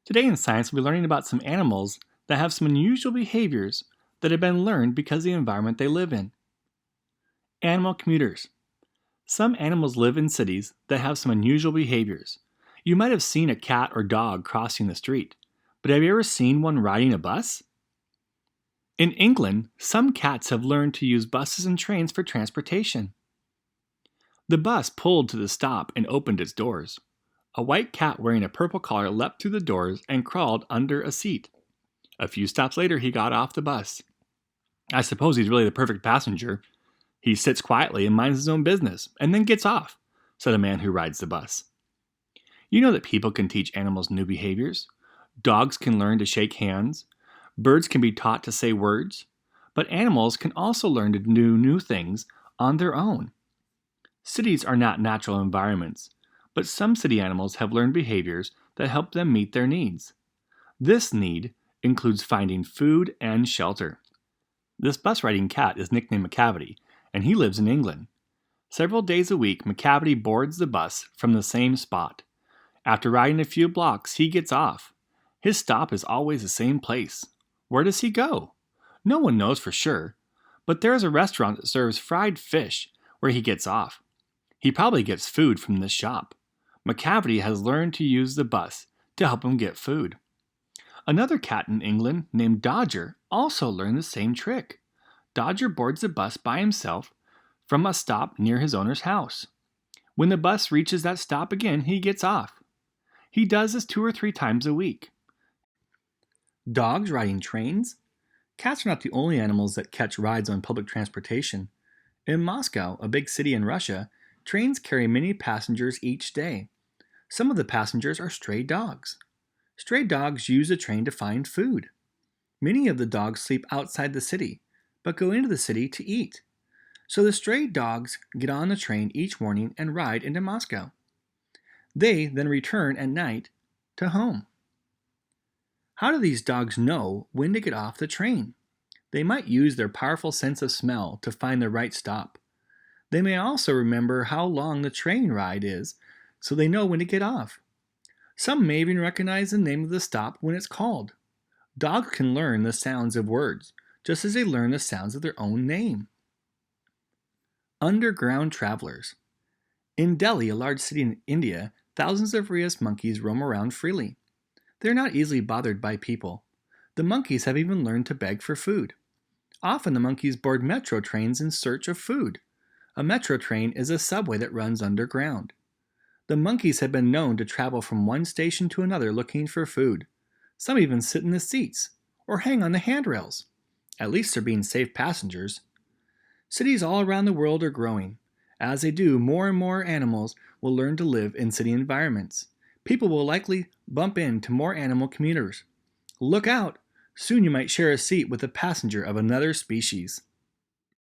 Today in science, we'll be learning about some animals that have some unusual behaviors that have been learned because of the environment they live in. Animal commuters. Some animals live in cities that have some unusual behaviors. You might have seen a cat or dog crossing the street, but have you ever seen one riding a bus? In England, some cats have learned to use buses and trains for transportation. The bus pulled to the stop and opened its doors. A white cat wearing a purple collar leapt through the doors and crawled under a seat. A few stops later, he got off the bus. I suppose he's really the perfect passenger. He sits quietly and minds his own business, and then gets off, said a man who rides the bus. You know that people can teach animals new behaviors. Dogs can learn to shake hands. Birds can be taught to say words. But animals can also learn to do new things on their own. Cities are not natural environments, but some city animals have learned behaviors that help them meet their needs. This need includes finding food and shelter. This bus-riding cat is nicknamed McCavity, and he lives in England. Several days a week, McCavity boards the bus from the same spot. After riding a few blocks, he gets off. His stop is always the same place. Where does he go? No one knows for sure, but there is a restaurant that serves fried fish where he gets off. He probably gets food from this shop. McCavity has learned to use the bus to help him get food. Another cat in England named Dodger also learned the same trick. Dodger boards the bus by himself from a stop near his owner's house. When the bus reaches that stop again, he gets off. He does this 2 or 3 times a week. Dogs riding trains? Cats are not the only animals that catch rides on public transportation. In Moscow, a big city in Russia, trains carry many passengers each day. Some of the passengers are stray dogs. Stray dogs use the train to find food. Many of the dogs sleep outside the city, but go into the city to eat. So the stray dogs get on the train each morning and ride into Moscow. They then return at night to home. How do these dogs know when to get off the train? They might use their powerful sense of smell to find the right stop. They may also remember how long the train ride is, so they know when to get off. Some may even recognize the name of the stop when it's called. Dogs can learn the sounds of words, just as they learn the sounds of their own name. Underground travelers. In Delhi, a large city in India, thousands of rhesus monkeys roam around freely. They're not easily bothered by people. The monkeys have even learned to beg for food. Often the monkeys board metro trains in search of food. A metro train is a subway that runs underground. The monkeys have been known to travel from one station to another looking for food. Some even sit in the seats or hang on the handrails. At least they're being safe passengers. Cities all around the world are growing. As they do, more and more animals will learn to live in city environments. People will likely bump into more animal commuters. Look out! Soon you might share a seat with a passenger of another species.